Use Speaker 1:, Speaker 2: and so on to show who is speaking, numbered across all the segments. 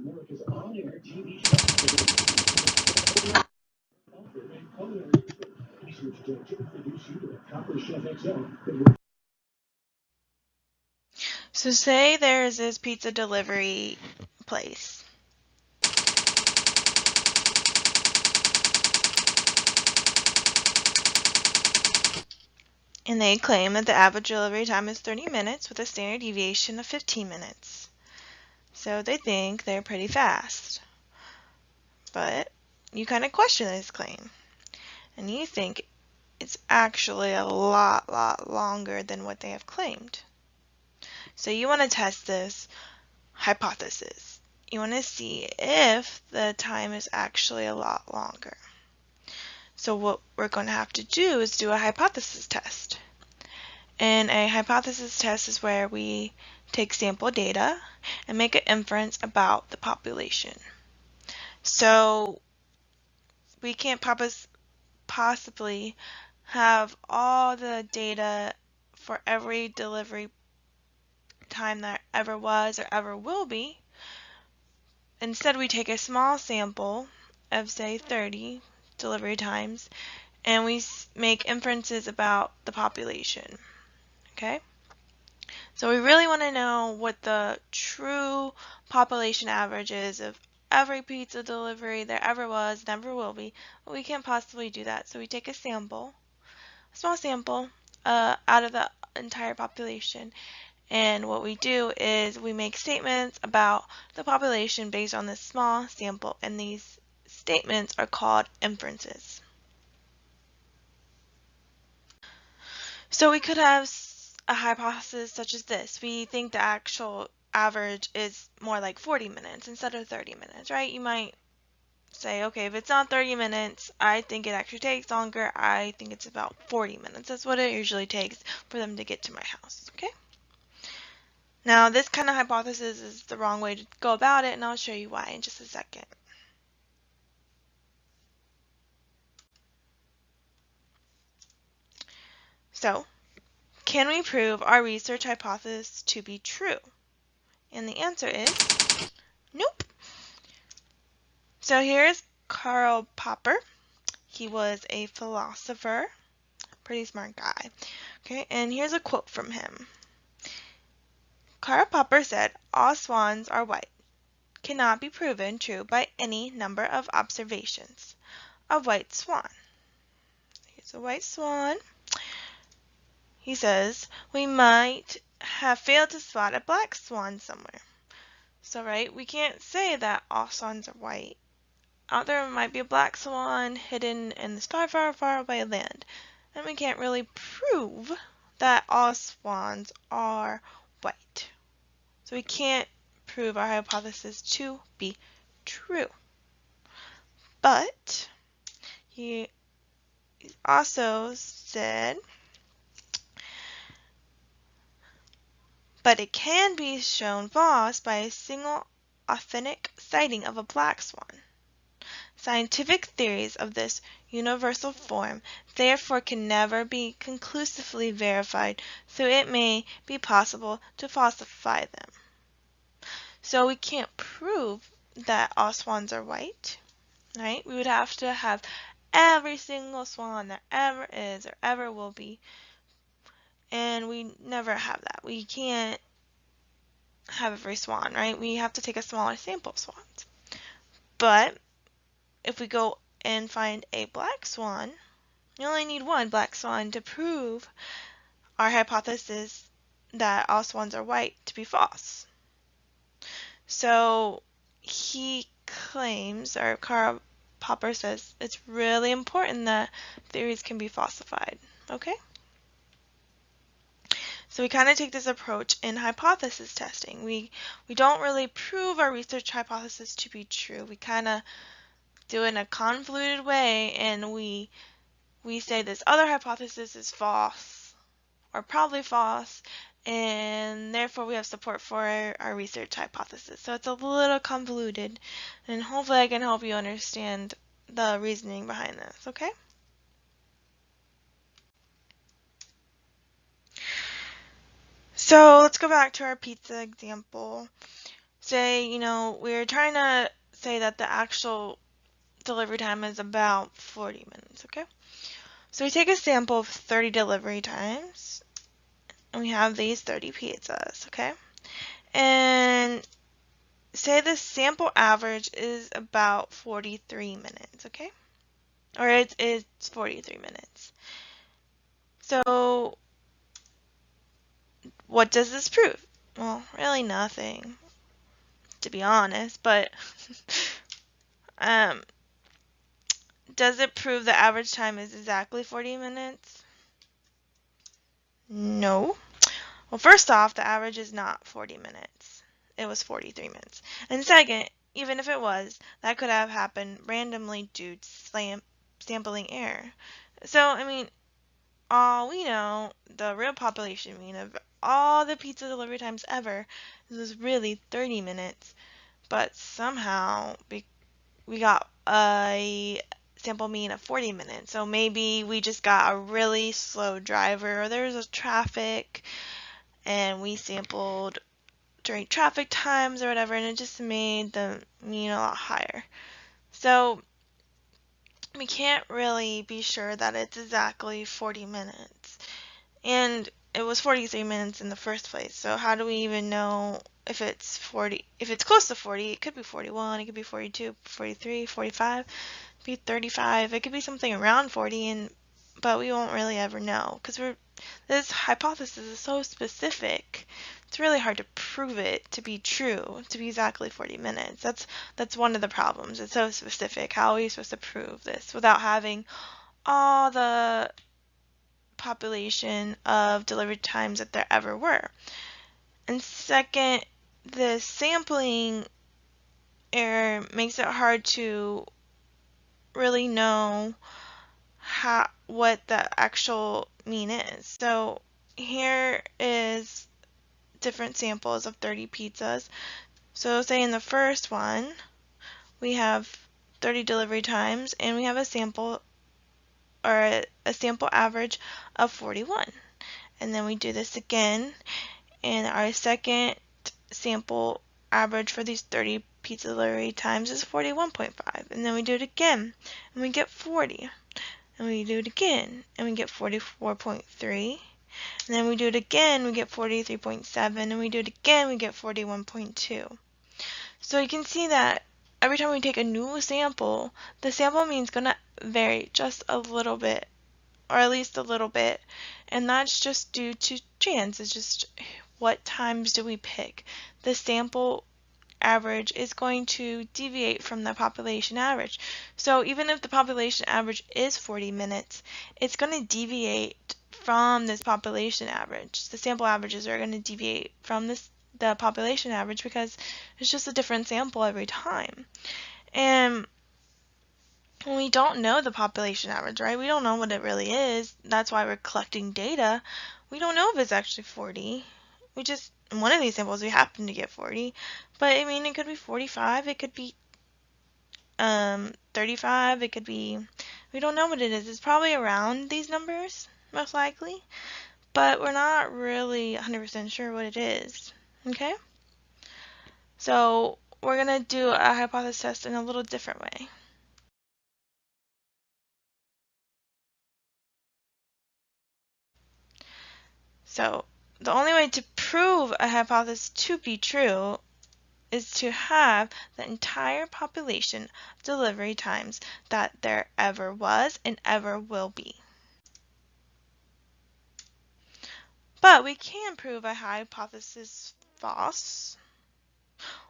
Speaker 1: America's on-air TV show. And culinary expert. Be sure to tell Jim to introduce you to Copper Chef XL.
Speaker 2: So say there's this pizza delivery place. And they claim that the average delivery time is 30 minutes with a standard deviation of 15 minutes. So they think they're pretty fast. But you kind of question this claim. And you think it's actually a lot longer than what they have claimed. So you want to test this hypothesis. You want to see if the time is actually a lot longer. So what we're going to have to do is do a hypothesis test. And a hypothesis test is where we take sample data and make an inference about the population. So we can't possibly have all the data for every delivery time there ever was or ever will be. Instead, we take a small sample of, say, 30 delivery times, and we make inferences about the population. Okay? So we really want to know what the true population average is of every pizza delivery there ever was, never will be, but we can't possibly do that. So we take a sample, a small sample, out of the entire population, and what we do is we make statements about the population based on this small sample, and these statements are called inferences. So we could have a hypothesis such as this. We think the actual average is more like 40 minutes instead of 30 minutes, right? You might say, okay, if it's not 30 minutes, I think it actually takes longer. I think it's about 40 minutes. That's what it usually takes for them to get to my house, okay? Now, this kind of hypothesis is the wrong way to go about it, and I'll show you why in just a second. So, can we prove our research hypothesis to be true? And the answer is nope. So here's Karl Popper. He was a philosopher, pretty smart guy. Okay, and here's a quote from him. Karl Popper said, "All swans are white. Cannot be proven true by any number of observations. A white swan." Here's a white swan. He says, "We might have failed to spot a black swan somewhere." So, right, we can't say that all swans are white. Out there might be a black swan hidden in this far away land. And we can't really prove that all swans are white. So we can't prove our hypothesis to be true. But he also said, but it can be shown false by a single authentic sighting of a black swan. Scientific theories of this universal form therefore can never be conclusively verified, so it may be possible to falsify them. So we can't prove that all swans are white, right? We would have to have every single swan that ever is or ever will be, and we never have that. We can't have every swan, right? We have to take a smaller sample of swans. But if we go and find a black swan, you only need one black swan to prove our hypothesis that all swans are white to be false. So he claims, or Karl Popper says, it's really important that theories can be falsified. Okay? So we kind of take this approach in hypothesis testing. We don't really prove our research hypothesis to be true. We kind of do it in a convoluted way, and we say this other hypothesis is false, or probably false, and therefore we have support for our research hypothesis. So it's a little convoluted, and hopefully I can help you understand the reasoning behind this, okay? So let's go back to our pizza example. say, we're trying to say that the actual delivery time is about 40 minutes, okay? So we take a sample of 30 delivery times, and we have these 30 pizzas, okay? And say the sample average is about 43 minutes, okay? Or it's 43 minutes. So what does this prove? Well, really nothing, to be honest, but does it prove the average time is exactly 40 minutes? No. Well, first off, the average is not 40 minutes. It was 43 minutes. And second, even if it was, that could have happened randomly due to sampling error. So, I mean, all we know, the real population mean of all the pizza delivery times ever, was really 30 minutes. But somehow, we got a sample mean of 40 minutes. So maybe we just got a really slow driver, or there was a traffic, and we sampled during traffic times or whatever, and it just made the mean a lot higher. So we can't really be sure that it's exactly 40 minutes. And it was 43 minutes in the first place. So how do we even know if it's 40? If it's close to 40, it could be 41, it could be 42, 43, 45, it could be 35, it could be something around 40, but we won't really ever know because this hypothesis is so specific. It's really hard to prove it to be true, to be exactly 40 minutes. That's one of the problems. It's so specific. How are we supposed to prove this without having all the population of delivery times that there ever were? And second, the sampling error makes it hard to really know what the actual mean is. So here is different samples of 30 pizzas. So say in the first one we have 30 delivery times and we have a sample or a sample average of 41. And then we do this again, and our second sample average for these 30 pizza delivery times is 41.5. And then we do it again and we get 40. And we do it again and we get 44.3. And then we do it again, we get 43.7, and we do it again, we get 41.2. So you can see that every time we take a new sample, the sample mean is going to vary just a little bit, or at least a little bit, and that's just due to chance. It's just what times do we pick. The sample average is going to deviate from the population average. So even if the population average is 40 minutes, it's going to deviate from this population average. The sample averages are going to deviate from the population average because it's just a different sample every time. And we don't know the population average, right? We don't know what it really is. That's why we're collecting data. We don't know if it's actually 40. In one of these samples we happen to get 40, but I mean it could be 45, it could be 35, it could be, we don't know what it is. It's probably around these numbers, most likely, but we're not really 100% sure what it is, okay? So we're going to do a hypothesis test in a little different way. So the only way to prove a hypothesis to be true is to have the entire population of delivery times that there ever was and ever will be. But we can prove a hypothesis false,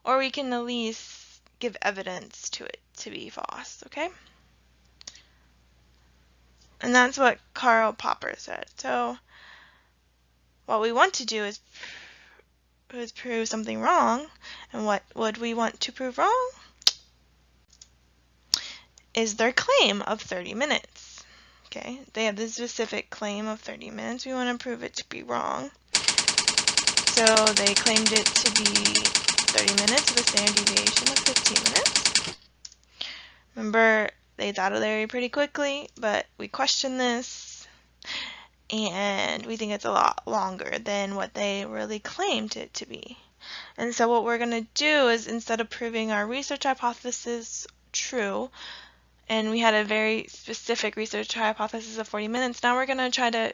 Speaker 2: or we can at least give evidence to it to be false, okay? And that's what Karl Popper said. So what we want to do is prove something wrong. And what would we want to prove wrong? Is their claim of 30 minutes. Okay, they have this specific claim of 30 minutes. We want to prove it to be wrong. So they claimed it to be 30 minutes with a standard deviation of 15 minutes. Remember, they thought of Larry pretty quickly, but we question this, and we think it's a lot longer than what they really claimed it to be. And so what we're going to do is, instead of proving our research hypothesis true, and we had a very specific research hypothesis of 40 minutes, now we're going to try to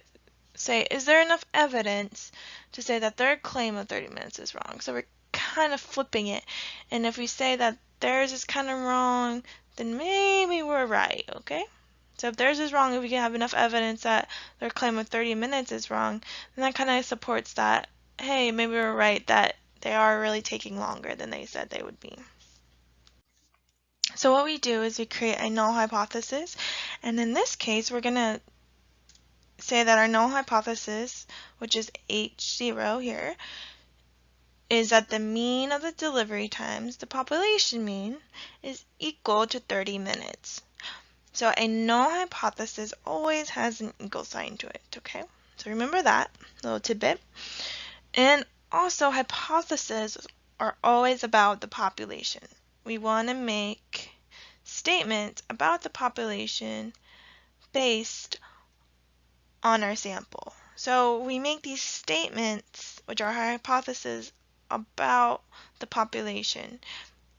Speaker 2: say, is there enough evidence to say that their claim of 30 minutes is wrong? So we're kind of flipping it. And if we say that theirs is kind of wrong, then maybe we're right, okay? So if theirs is wrong, if we can have enough evidence that their claim of 30 minutes is wrong, then that kind of supports that, hey, maybe we're right that they are really taking longer than they said they would be. So what we do is we create a null hypothesis, and in this case, we're going to say that our null hypothesis, which is H0 here, is that the mean of the delivery times, the population mean, is equal to 30 minutes. So a null hypothesis always has an equal sign to it, okay? So remember that little tidbit. And also, hypotheses are always about the population. We want to make statements about the population based on our sample. So we make these statements, which are hypotheses, about the population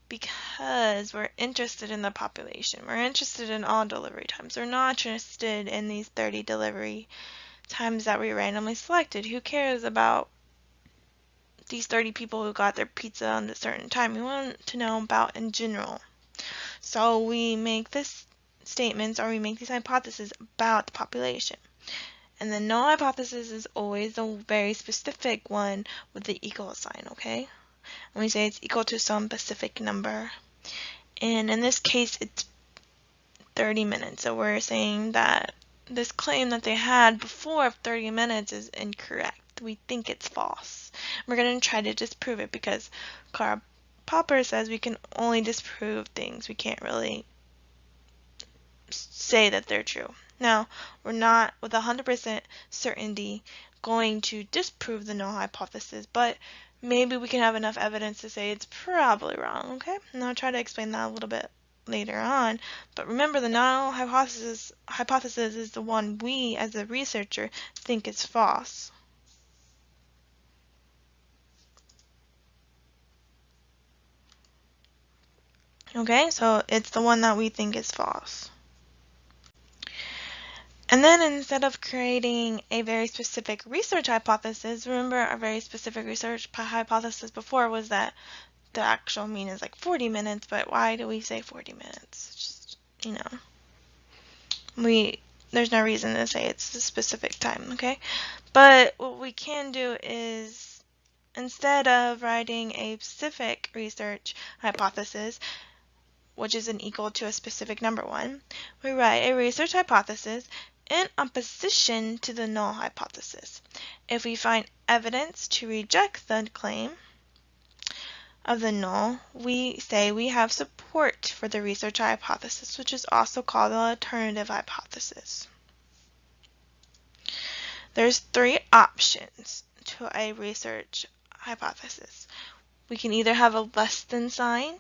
Speaker 2: because we're interested in the population. We're interested in all delivery times. We're not interested in these 30 delivery times that we randomly selected. Who cares about these 30 people who got their pizza on a certain time? We want to know about in general. So we make this statements, or we make these hypotheses about the population. And the null hypothesis is always a very specific one with the equal sign, okay? And we say it's equal to some specific number. And in this case, it's 30 minutes. So we're saying that this claim that they had before of 30 minutes is incorrect. We think it's false. We're going to try to disprove it because Karl Popper says we can only disprove things. We can't really say that they're true. Now, we're not with 100% certainty going to disprove the null hypothesis, but maybe we can have enough evidence to say it's probably wrong, okay? And I'll try to explain that a little bit later on. But remember, the null hypothesis is the one we, as a researcher, think is false. Okay, so it's the one that we think is false. And then instead of creating a very specific research hypothesis, remember our very specific research hypothesis before was that the actual mean is like 40 minutes, but why do we say 40 minutes? Just, you know, there's no reason to say it's a specific time, okay? But what we can do is, instead of writing a specific research hypothesis, which is an equal to a specific number 1, we write a research hypothesis in opposition to the null hypothesis. If we find evidence to reject the claim of the null, we say we have support for the research hypothesis, which is also called the alternative hypothesis. There's 3 options to a research hypothesis. We can either have a less than sign,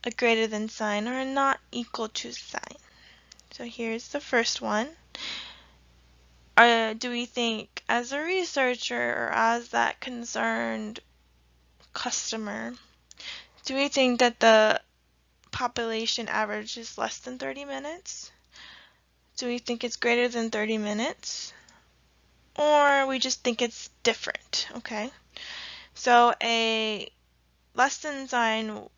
Speaker 2: a greater than sign, or a not equal to sign. So here's the first one. Do we think, as a researcher or as that concerned customer, do we think that the population average is less than 30 minutes? Do we think it's greater than 30 minutes? Or we just think it's different, okay? So a less than sign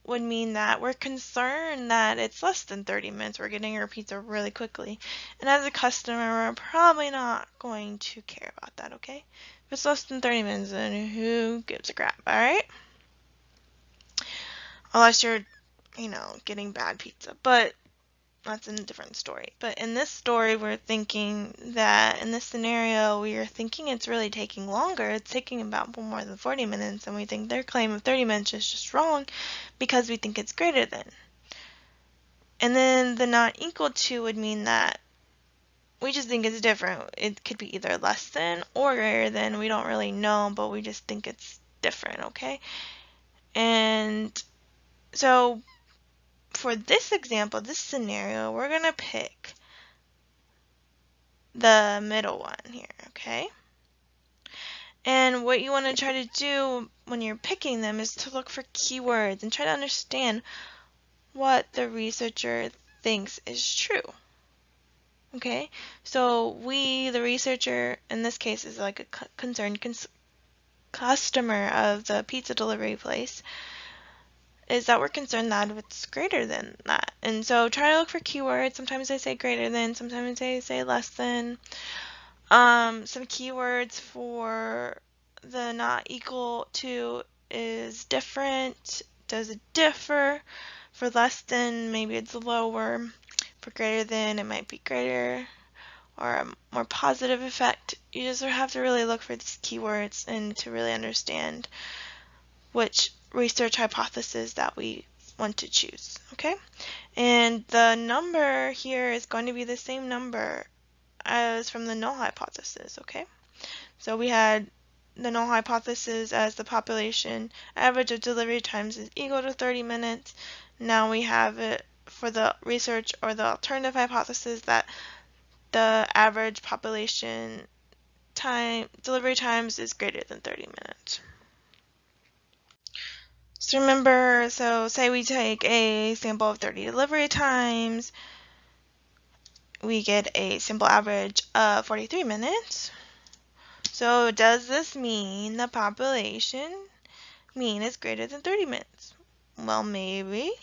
Speaker 2: would mean that we're concerned that it's less than 30 minutes. We're getting our pizza really quickly. And as a customer, we're probably not going to care about that, okay? If it's less than 30 minutes, then who gives a crap, alright? Unless you're, you know, getting bad pizza. But that's a different story. But in this story, we're thinking that in this scenario, we are thinking it's really taking longer. It's taking about more than 40 minutes, and we think their claim of 30 minutes is just wrong because we think it's greater than. And then the not equal to would mean that we just think it's different. It could be either less than or greater than. We don't really know, but we just think it's different, okay? And so for this example, this scenario, we're going to pick the middle one here, okay? And what you want to try to do when you're picking them is to look for keywords and try to understand what the researcher thinks is true. Okay, so we, the researcher, in this case is like a concerned customer of the pizza delivery place, is that we're concerned that it's greater than that. And so try to look for keywords. Sometimes I say greater than, sometimes I say less than. Some keywords for the not equal to is different. Does it differ? For less than, maybe it's lower. For greater than, it might be greater or a more positive effect. You just have to really look for these keywords and to really understand which research hypothesis that we want to choose. Okay? And the number here is going to be the same number as from the null hypothesis. Okay? So we had the null hypothesis as the population average of delivery times is equal to 30 minutes. Now we have it for the research or the alternative hypothesis that the average population delivery times is greater than 30 minutes. So remember, so say we take a sample of 30 delivery times, we get a sample average of 43 minutes. So does this mean the population mean is greater than 30 minutes? Well, maybe.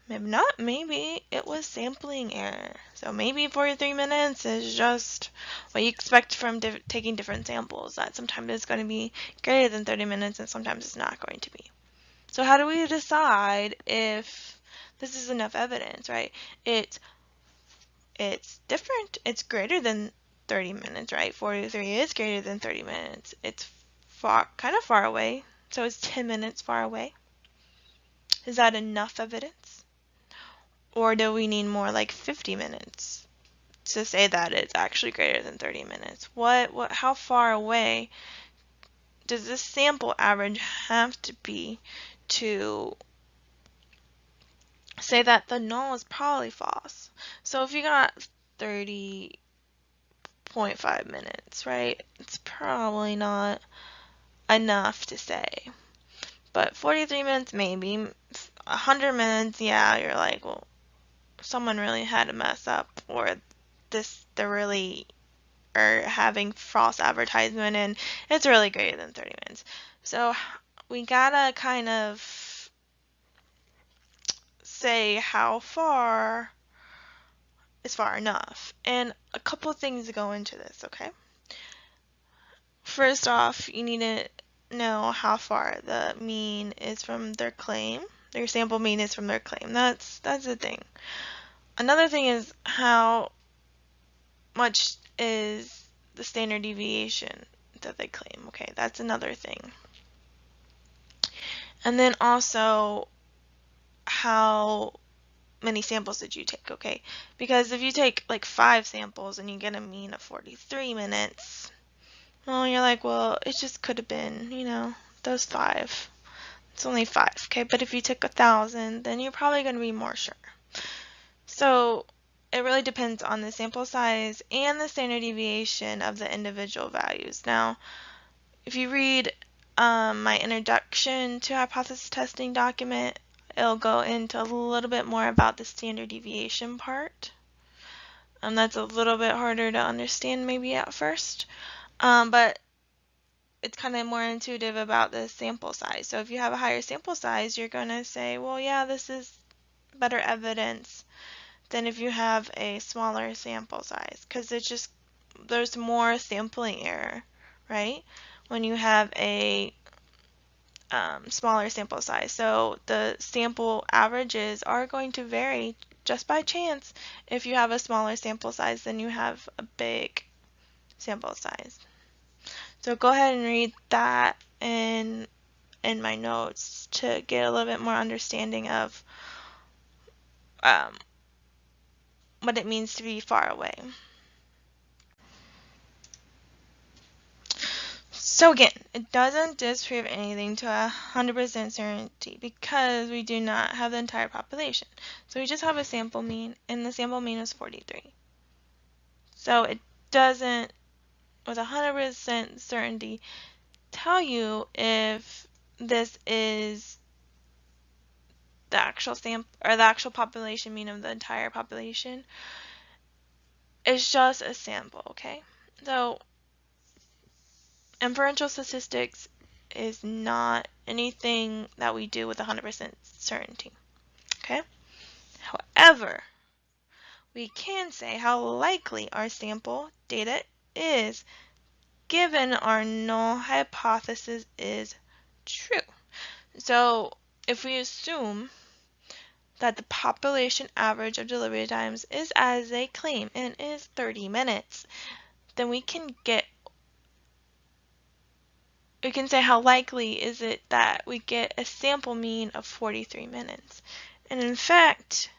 Speaker 2: Maybe not. Maybe it was sampling error. So maybe 43 minutes is just what you expect from taking different samples. That sometimes it's going to be greater than 30 minutes and sometimes it's not going to be. So how do we decide if this is enough evidence, right? It's different. It's greater than 30 minutes, right? 43 is greater than 30 minutes. It's kind of far away. So it's 10 minutes far away. Is that enough evidence? Or do we need more, like 50 minutes to say that it's actually greater than 30 minutes? How far away does this sample average have to be to say that the null is probably false? So if you got 30.5 minutes, right, it's probably not enough to say. But 43 minutes, maybe. 100 minutes, yeah, you're like, well, someone really had a mess up, or they're really are having false advertisement and it's really greater than 30 minutes. So we gotta kind of say how far is far enough. And a couple of things go into this, okay? First off, you need to know how far the mean is from their claim. Their sample mean is from their claim. That's the thing. Another thing is how much is the standard deviation that they claim. Okay, that's another thing. And then also how many samples did you take, okay? Because if you take like 5 samples and you get a mean of 43 minutes, well, you're like, well, it just could have been, you know, those 5. It's only 5, okay? But if you took 1,000, then you're probably going to be more sure. So it really depends on the sample size and the standard deviation of the individual values. Now, if you read my introduction to hypothesis testing document, it'll go into a little bit more about the standard deviation part. That's a little bit harder to understand maybe at first, but it's kind of more intuitive about the sample size. So if you have a higher sample size, you're going to say, well, yeah, this is better evidence than if you have a smaller sample size, because there's more sampling error, right, when you have a smaller sample size. So the sample averages are going to vary just by chance if you have a smaller sample size than you have a big sample size. So go ahead and read that in my notes to get a little bit more understanding of what it means to be far away. So again, it doesn't disprove anything to 100% certainty because we do not have the entire population. So we just have a sample mean, and the sample mean is 43. So it doesn't, with 100% certainty, tell you if this is the actual sample or the actual population mean of the entire population. It's just a sample, okay? So inferential statistics is not anything that we do with 100% certainty, okay? However, we can say how likely our sample data is given our null hypothesis is true. So if we assume that the population average of delivery times is as they claim and is 30 minutes, then we can say how likely is it that we get a sample mean of 43 minutes. And in fact,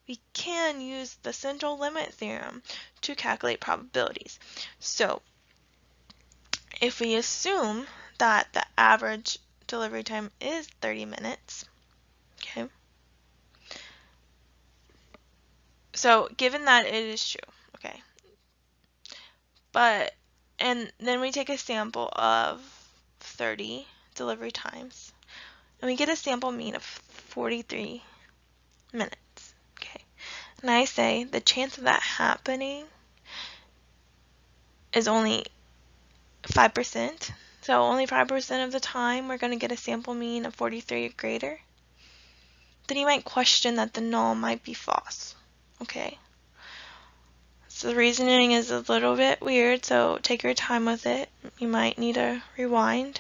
Speaker 2: we can use the central limit theorem to calculate probabilities. So if we assume that the average delivery time is 30 minutes, okay, so given that it is true, okay, and then we take a sample of 30 delivery times, and we get a sample mean of 43 minutes, okay, and I say the chance of that happening is only 5%, so only 5% of the time we're going to get a sample mean of 43 or greater, then you might question that the null might be false, okay? So the reasoning is a little bit weird, so take your time with it. You might need to rewind.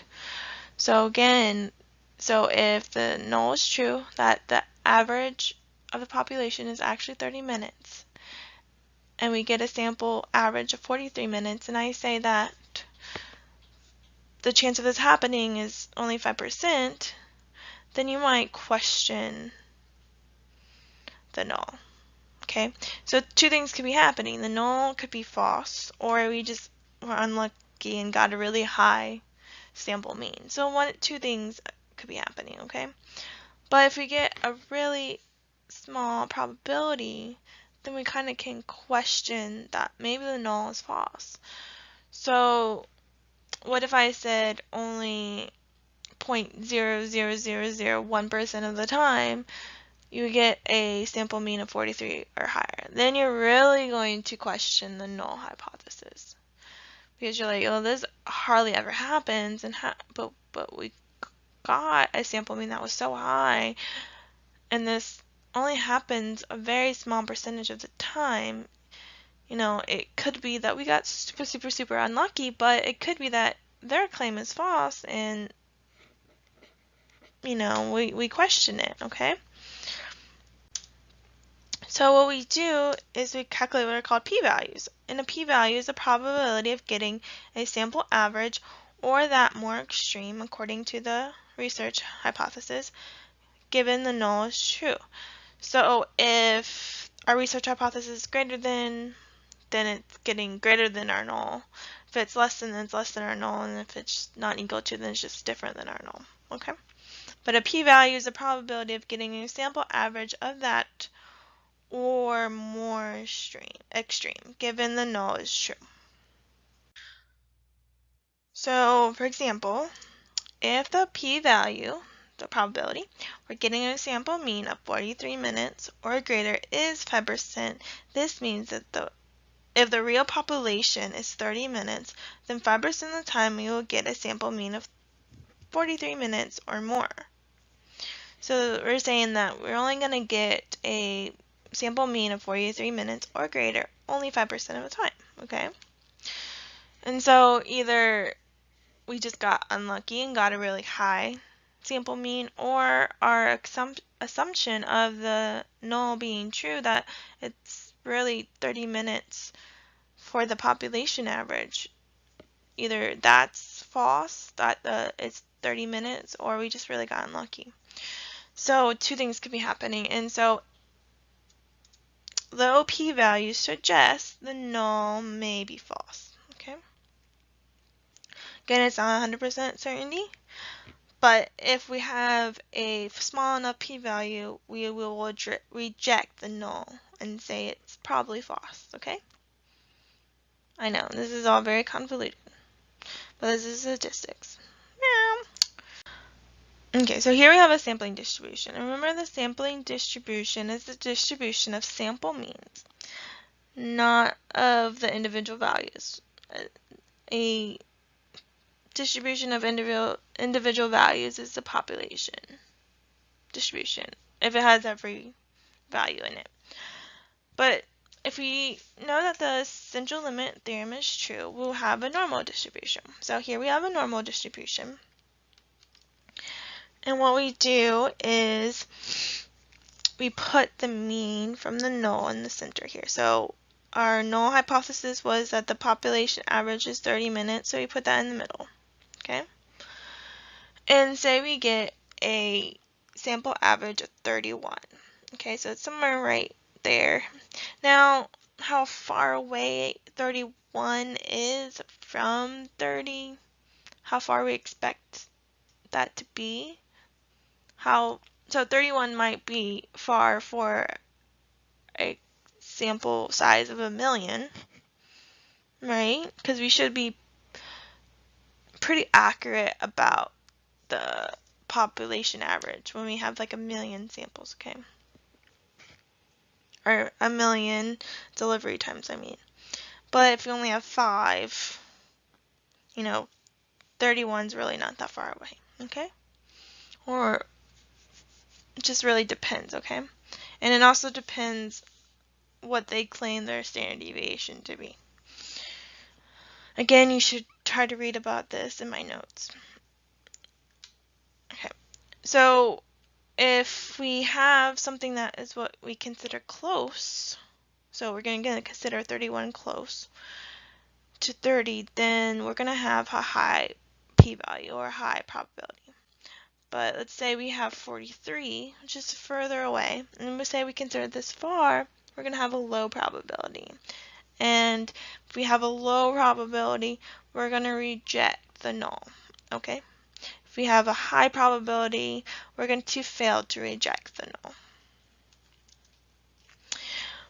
Speaker 2: So again, so if the null is true, that the average of the population is actually 30 minutes, and we get a sample average of 43 minutes, and I say that the chance of this happening is only 5%, then you might question the null. Okay, so two things could be happening. The null could be false, or we just were unlucky and got a really high sample mean. So two things could be happening, okay? But if we get a really small probability, then we kind of can question that maybe the null is false. So what if I said only 0.00001% of the time you get a sample mean of 43 or higher? Then you're really going to question the null hypothesis, because you're like, oh, this hardly ever happens, and but we got a sample mean that was so high, and this only happens a very small percentage of the time. You know, it could be that we got super unlucky, but it could be that their claim is false, and you know, we question it, okay? So what we do is we calculate what are called p-values. And a p-value is the probability of getting a sample average or that more extreme according to the research hypothesis, given the null is true. So if our research hypothesis is greater than, then it's getting greater than our null. If it's less than, then it's less than our null. And if it's not equal to, then it's just different than our null. Okay? But a p-value is the probability of getting a sample average of that or more extreme, given the null is true. So, for example, if the p-value, the probability, we're getting a sample mean of 43 minutes or greater is 5%, this means that if the real population is 30 minutes, then 5% of the time we will get a sample mean of 43 minutes or more. So we're saying that we're only going to get a sample mean of 43 minutes or greater only 5% of the time, okay? And so either we just got unlucky and got a really high sample mean, or our assumption of the null being true, that it's really 30 minutes for the population average, either that's false, that it's 30 minutes, or we just really got unlucky. So two things could be happening, and so the OP value suggests the null may be false. Okay. Again, it's not 100% certainty, but if we have a small enough p-value, we will reject the null and say it's probably false. Okay. I know this is all very convoluted, but this is statistics. Okay, so here we have a sampling distribution. And remember, the sampling distribution is the distribution of sample means, not of the individual values. A distribution of individual values is the population distribution, if it has every value in it. But if we know that the central limit theorem is true, we'll have a normal distribution. So here we have a normal distribution. And what we do is we put the mean from the null in the center here. So our null hypothesis was that the population average is 30 minutes, so we put that in the middle. Okay? And say we get a sample average of 31. Okay, so it's somewhere right there. Now, how far away 31 is from 30, how far we expect that to be, so 31 might be far for a sample size of 1,000,000, right? Because we should be pretty accurate about the population average when we have like 1,000,000 samples, okay? Or 1,000,000 delivery times, I mean. But if you only have 5, 31's really not that far away, okay? Or it just really depends, okay? And it also depends what they claim their standard deviation to be. Again, you should try to read about this in my notes. Okay, so if we have something that is what we consider close, so we're going to consider 31 close to 30, then we're going to have a high p-value or a high probability. But let's say we have 43, which is further away, and we say we consider this far, we're going to have a low probability. And if we have a low probability, we're going to reject the null, okay? If we have a high probability, we're going to fail to reject the null.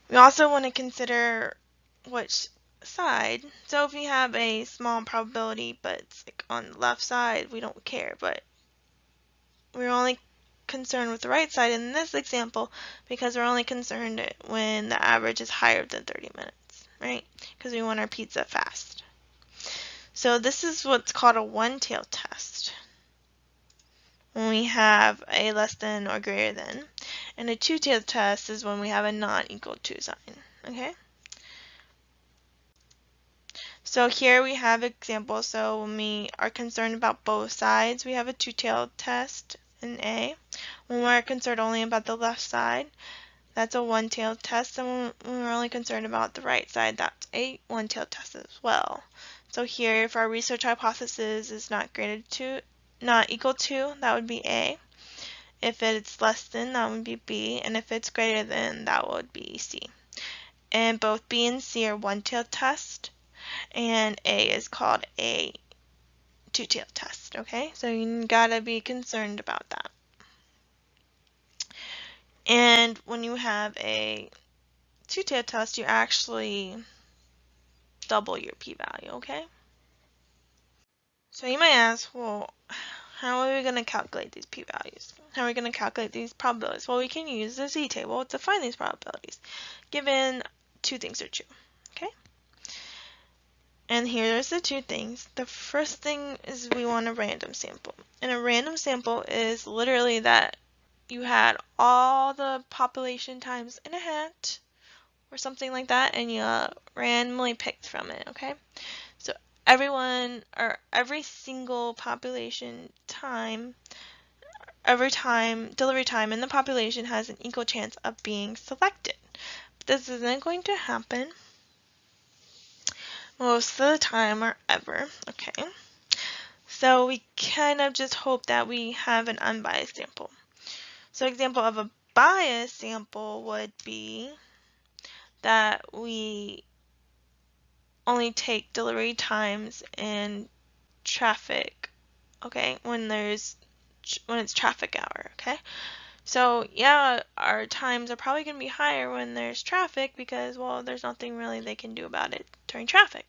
Speaker 2: We also want to consider which side. So if we have a small probability, but it's like on the left side, we don't care, but we're only concerned with the right side in this example because we're only concerned when the average is higher than 30 minutes, right? Because we want our pizza fast. So this is what's called a one-tail test, when we have a less than or greater than, and a two-tail test is when we have a not equal to sign, okay? So here we have examples. So when we are concerned about both sides, we have a two-tailed test in A. When we're concerned only about the left side, that's a one-tailed test. And when we're only concerned about the right side, that's a one-tailed test as well. So here, if our research hypothesis is not equal to, that would be A. If it's less than, that would be B. And if it's greater than, that would be C. And both B and C are one-tailed tests, and A is called a two-tailed test, okay? So you gotta be concerned about that. And when you have a two-tailed test, you actually double your p-value, okay? So you might ask, well, how are we going to calculate these p-values? How are we going to calculate these probabilities? Well, we can use the z-table to find these probabilities, given two things are true, okay? And here's the two things. The first thing is we want a random sample. And a random sample is literally that you had all the population times in a hat or something like that, and you randomly picked from it, okay? So everyone, or every single population time, delivery time in the population has an equal chance of being selected. But this isn't going to happen most of the time or ever, okay? So we kind of just hope that we have an unbiased sample. So example of a biased sample would be that we only take delivery times and traffic, okay, when it's traffic hour, okay? So yeah, our times are probably going to be higher when there's traffic because, well, there's nothing really they can do about it during traffic.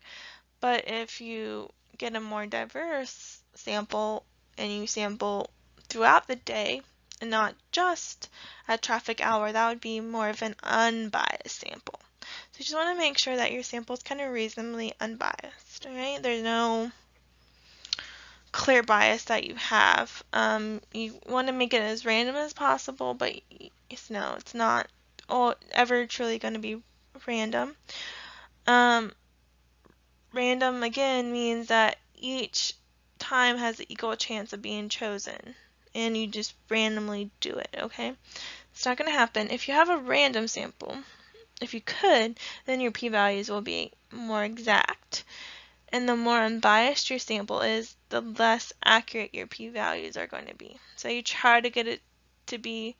Speaker 2: But if you get a more diverse sample and you sample throughout the day and not just at traffic hour, that would be more of an unbiased sample. So you just want to make sure that your sample is kind of reasonably unbiased, right? There's no clear bias that you have. You want to make it as random as possible, but it's not ever truly going to be random. Random again means that each time has an equal chance of being chosen, and you just randomly do it, okay? It's not going to happen. If you have a random sample, if you could, then your p-values will be more exact. And the more unbiased your sample is, the less accurate your p-values are going to be. So you try to get it to be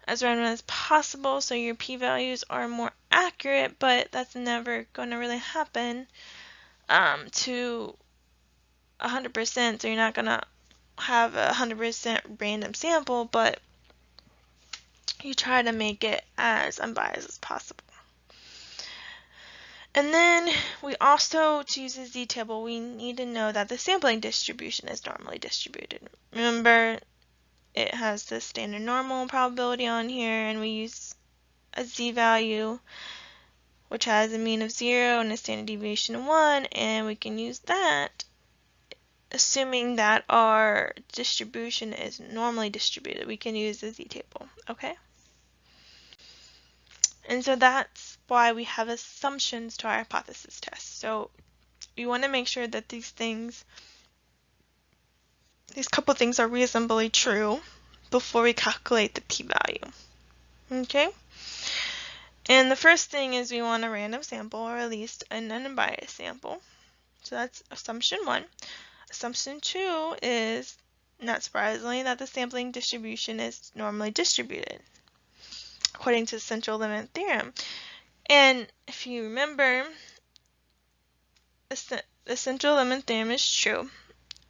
Speaker 2: as random as possible so your p-values are more accurate, but that's never going to really happen to 100%, so you're not going to have a 100% random sample, but you try to make it as unbiased as possible. And then we also, to use the z-table, we need to know that the sampling distribution is normally distributed. Remember, it has the standard normal probability on here, and we use a z-value, which has a mean of 0 and a standard deviation of 1, and we can use that assuming that our distribution is normally distributed. We can use the z-table, okay? And so that's why we have assumptions to our hypothesis test. So we want to make sure that these couple things are reasonably true before we calculate the p-value, okay? And the first thing is we want a random sample, or at least an unbiased sample. So that's assumption 1. Assumption 2 is, not surprisingly, that the sampling distribution is normally distributed, according to the central limit theorem. And if you remember, the central limit theorem is true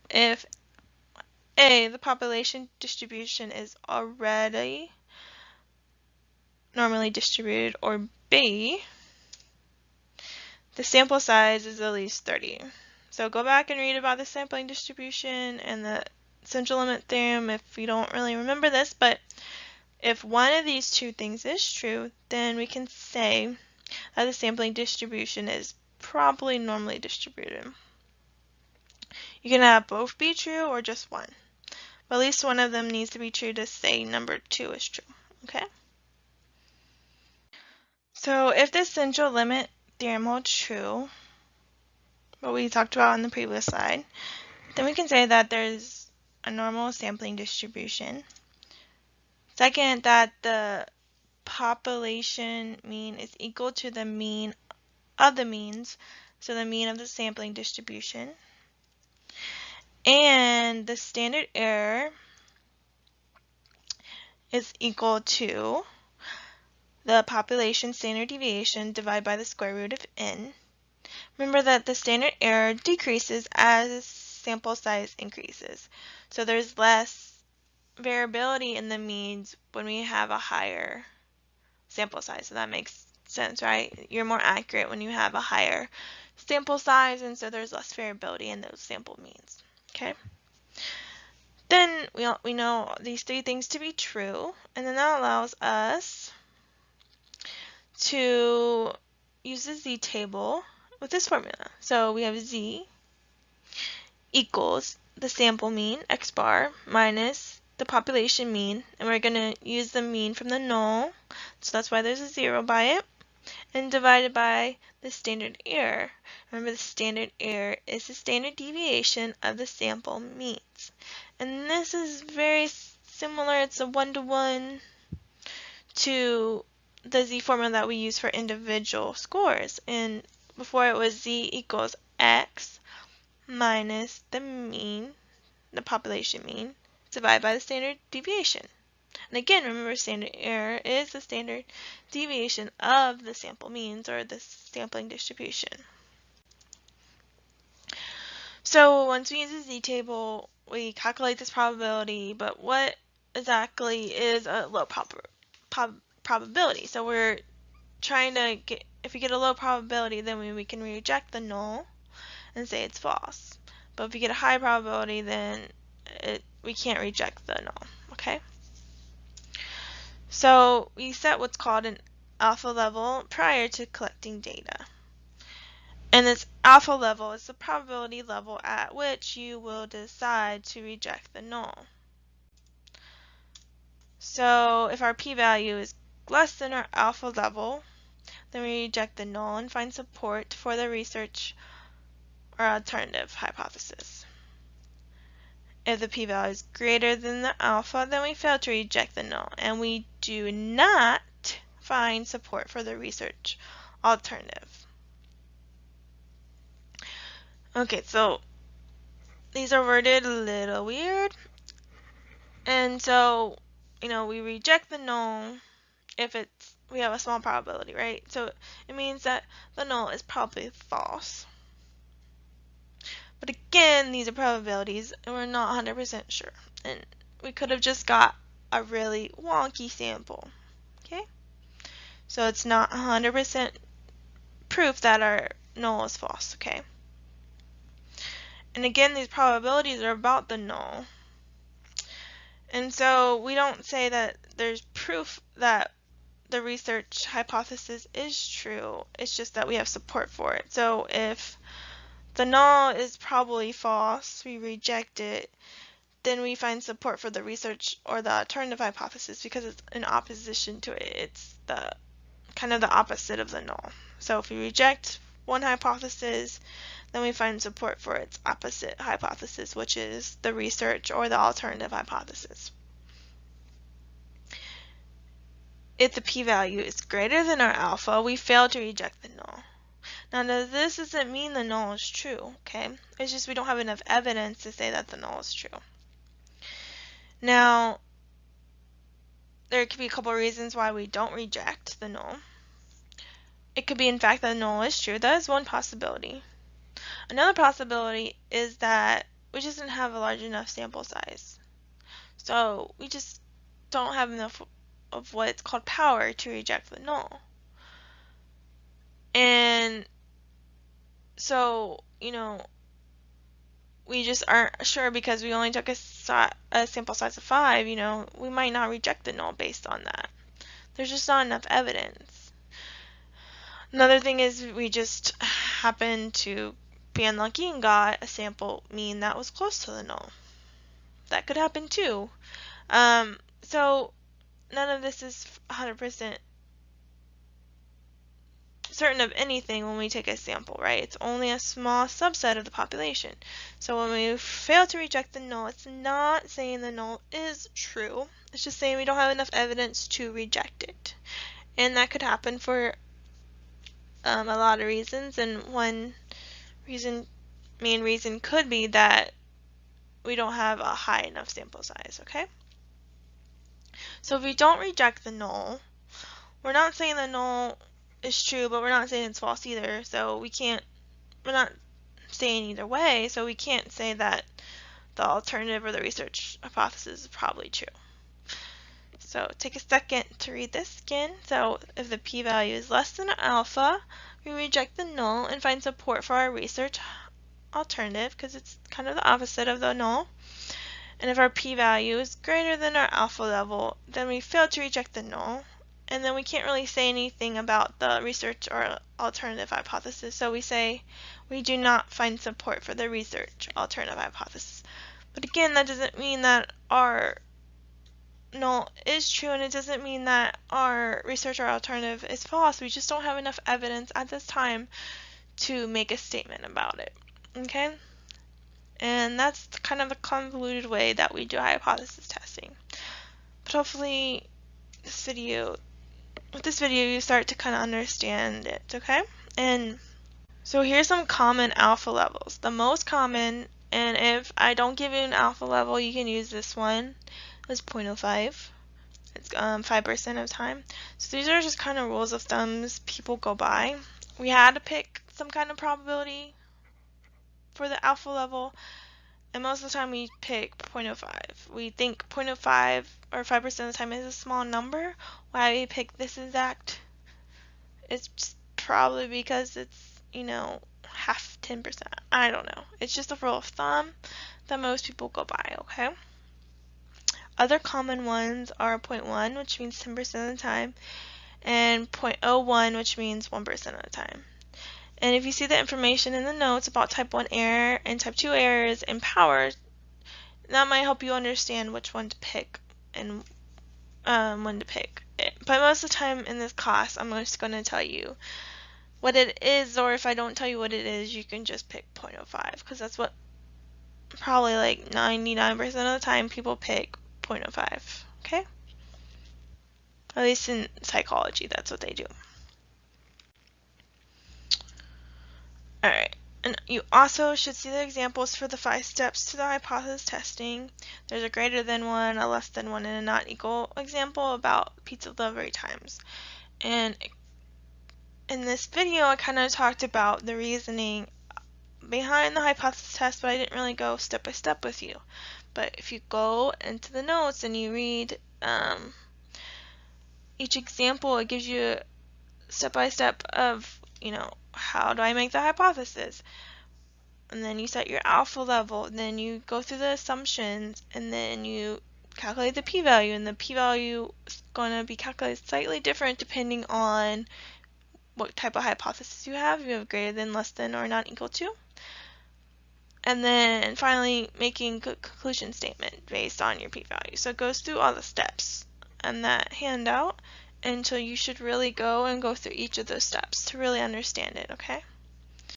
Speaker 2: if A, the population distribution is already normally distributed, or B, the sample size is at least 30. So go back and read about the sampling distribution and the central limit theorem if you don't really remember this, but if one of these two things is true, then we can say that the sampling distribution is probably normally distributed. You can have both be true or just one, but at least one of them needs to be true to say number 2 is true, okay? So if the central limit theorem holds true, what we talked about on the previous slide, then we can say that there's a normal sampling distribution. Second, that the population mean is equal to the mean of the means, so the mean of the sampling distribution. And the standard error is equal to the population standard deviation divided by the square root of n. Remember that the standard error decreases as sample size increases. So there's less variability in the means when we have a higher sample size. So that makes sense, right? You're more accurate when you have a higher sample size, and so there's less variability in those sample means. Okay? Then we know these 3 things to be true, and then that allows us to use the z-table with this formula. So we have z equals the sample mean, x bar, minus the population mean, and we're going to use the mean from the null, so that's why there's a 0 by it, and divided by the standard error. Remember, the standard error is the standard deviation of the sample means. And this is very similar, it's a 1-to-1 to the z formula that we use for individual scores. And before it was z equals x minus the mean, the population mean, divided by the standard deviation. And again, remember, standard error is the standard deviation of the sample means, or the sampling distribution. So once we use the z-table, we calculate this probability, but what exactly is a low probability? So we're trying to get, if we get a low probability, then we can reject the null and say it's false. But if we get a high probability, then we can't reject the null, okay? So we set what's called an alpha level prior to collecting data. And this alpha level is the probability level at which you will decide to reject the null. So if our p-value is less than our alpha level, then we reject the null and find support for the research or alternative hypothesis. If the p-value is greater than the alpha, then we fail to reject the null, and we do not find support for the research alternative. Okay, so these are worded a little weird, and so, we reject the null if we have a small probability, right? So it means that the null is probably false. But again, these are probabilities, and we're not 100% sure. And we could have just got a really wonky sample, okay? So it's not 100% proof that our null is false, okay? And again, these probabilities are about the null. And so we don't say that there's proof that the research hypothesis is true. It's just that we have support for it. So if the null is probably false, we reject it, then we find support for the research or the alternative hypothesis because it's in opposition to it. It's kind of the opposite of the null. So if we reject one hypothesis, then we find support for its opposite hypothesis, which is the research or the alternative hypothesis. If the p-value is greater than our alpha, we fail to reject the null. Now, this doesn't mean the null is true, okay? It's just we don't have enough evidence to say that the null is true. Now, there could be a couple of reasons why we don't reject the null. It could be, in fact, that the null is true. That is one possibility. Another possibility is that we just didn't have a large enough sample size. So we just don't have enough of what's called power to reject the null. And so, we just aren't sure because we only took a sample size of 5, we might not reject the null based on that. There's just not enough evidence. Another thing is we just happen to be unlucky and got a sample mean that was close to the null. That could happen too. So none of this is 100% certain of anything when we take a sample, right? It's only a small subset of the population. So when we fail to reject the null, it's not saying the null is true. It's just saying we don't have enough evidence to reject it. And that could happen for a lot of reasons, and one main reason could be that we don't have a high enough sample size, okay? So if we don't reject the null, we're not saying the null is true, but we're not saying it's false either. So we're not saying either way, so we can't say that the alternative or the research hypothesis is probably true. So take a second to read this again. So if the p-value is less than alpha, we reject the null and find support for our research alternative because it's kind of the opposite of the null. And if our p-value is greater than our alpha level, then we fail to reject the null. And then we can't really say anything about the research or alternative hypothesis. So we say we do not find support for the research alternative hypothesis. But again, that doesn't mean that our null is true, and it doesn't mean that our research or alternative is false. We just don't have enough evidence at this time to make a statement about it. Okay? And that's kind of the convoluted way that we do hypothesis testing. But hopefully with this video you start to kind of understand it, okay? And so here's some common alpha levels. The most common, and if I don't give you an alpha level, you can use this one, is 0.05. It's 5% of time. So these are just kind of rules of thumbs people go by. We had to pick some kind of probability for the alpha level, and most of the time we pick 0.05. We think 0.05 or 5% of the time is a small number. Why we pick this exact? It's just probably because it's, half 10%. I don't know. It's just a rule of thumb that most people go by, okay? Other common ones are 0.1, which means 10% of the time, and 0.01, which means 1% of the time. And if you see the information in the notes about type 1 error and type 2 errors and power, that might help you understand which one to pick and when to pick it. But most of the time in this class, I'm just going to tell you what it is, or if I don't tell you what it is, you can just pick 0.05, because that's what probably like 99% of the time people pick 0.05, okay? At least in psychology, that's what they do. Alright, and you also should see the examples for the 5 steps to the hypothesis testing. There's a greater than 1, a less than 1, and a not equal example about pizza delivery times. And in this video, I kind of talked about the reasoning behind the hypothesis test, but I didn't really go step by step with you. But if you go into the notes and you read each example, it gives you step by step of, how do I make the hypothesis? And then you set your alpha level, and then you go through the assumptions, and then you calculate the p-value, and the p-value is going to be calculated slightly different depending on what type of hypothesis you have. You have greater than, less than, or not equal to. And then finally making a conclusion statement based on your p-value. So it goes through all the steps in that handout, and so you should really go through each of those steps to really understand it, okay?